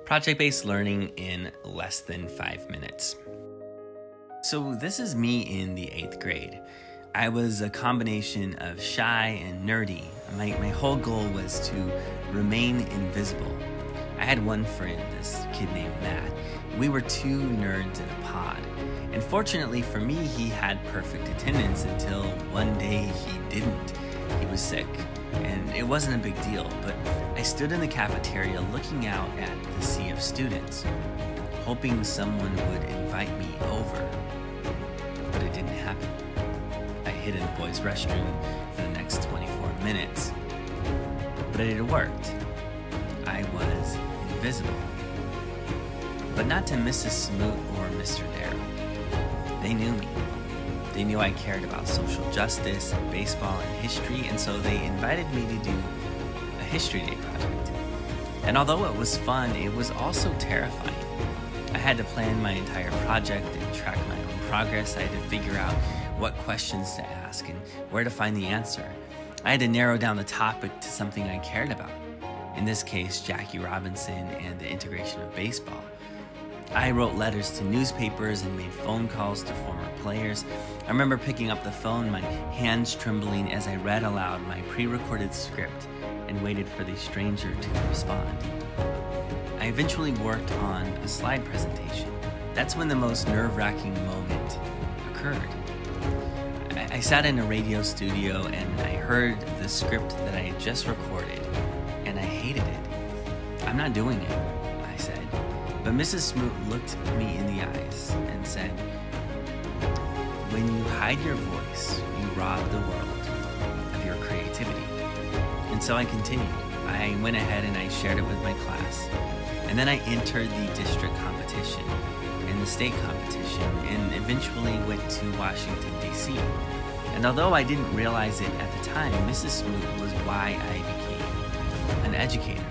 Project-based learning in less than 5 minutes. So this is me in the 8th grade. I was a combination of shy and nerdy. My whole goal was to remain invisible. I had one friend, this kid named Matt. We were two nerds in a pod. And fortunately for me, he had perfect attendance until one day he didn't. He was sick, and it wasn't a big deal, but I stood in the cafeteria looking out at the sea of students, hoping someone would invite me over. But it didn't happen. I hid in the boys' restroom for the next 24 minutes, but it had worked. I was invisible. But not to Mrs. Smoot or Mr. Darrow. They knew me. They knew I cared about social justice and baseball and history, and so they invited me to do a History Day project. And although it was fun, it was also terrifying. I had to plan my entire project and track my own progress. I had to figure out what questions to ask and where to find the answer. I had to narrow down the topic to something I cared about. In this case, Jackie Robinson and the integration of baseball. I wrote letters to newspapers and made phone calls to former players. I remember picking up the phone, my hands trembling as I read aloud my pre-recorded script and waited for the stranger to respond. I eventually worked on a slide presentation. That's when the most nerve-wracking moment occurred. I sat in a radio studio and I heard the script that I had just recorded, and I hated it. I'm not doing it, I said. But Mrs. Smoot looked me in the eyes and said, "When you hide your voice, you rob the world of your creativity." And so I continued. I went ahead and I shared it with my class. And then I entered the district competition and the state competition and eventually went to Washington, D.C. And although I didn't realize it at the time, Mrs. Smoot was why I became an educator.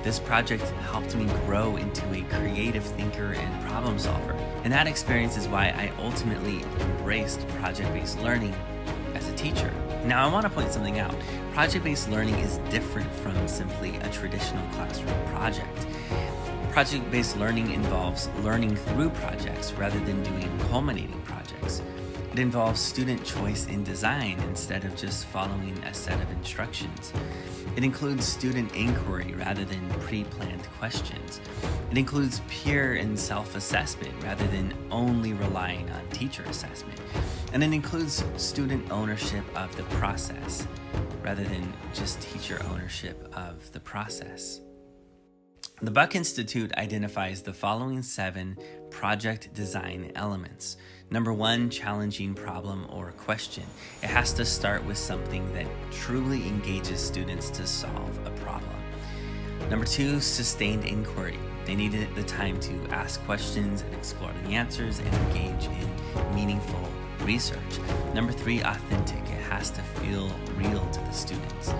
This project helped me grow into a creative thinker and problem solver. And that experience is why I ultimately embraced project-based learning as a teacher. Now I want to point something out. Project-based learning is different from simply a traditional classroom project. Project-based learning involves learning through projects rather than doing culminating projects. It involves student choice in design instead of just following a set of instructions. It includes student inquiry rather than pre-planned questions. It includes peer and self-assessment rather than only relying on teacher assessment. And it includes student ownership of the process rather than just teacher ownership of the process. The Buck Institute identifies the following 7 project design elements. Number 1, challenging problem or question. It has to start with something that truly engages students to solve a problem. Number 2, sustained inquiry. They needed the time to ask questions and explore the answers and engage in meaningful research. Number 3, authentic. It has to feel real to the students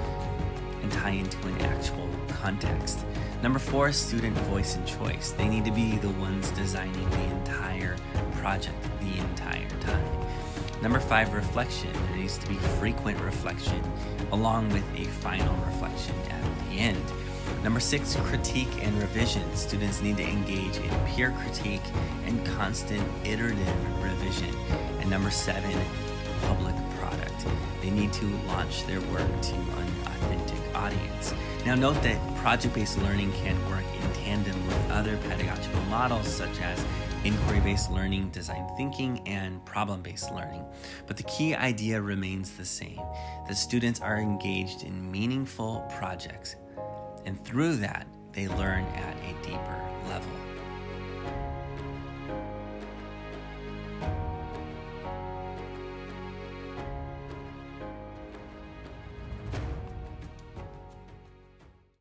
and tie into an actual context. Number 4, student voice and choice. They need to be the ones designing the entire project the entire time. Number 5, reflection. There needs to be frequent reflection along with a final reflection at the end. Number 6, critique and revision. Students need to engage in peer critique and constant iterative revision. And number 7, public product. They need to launch their work to an authentic audience. Now note that project-based learning can work in tandem with other pedagogical models such as inquiry-based learning, design thinking, and problem-based learning. But the key idea remains the same, that students are engaged in meaningful projects, and through that, they learn at a deeper level.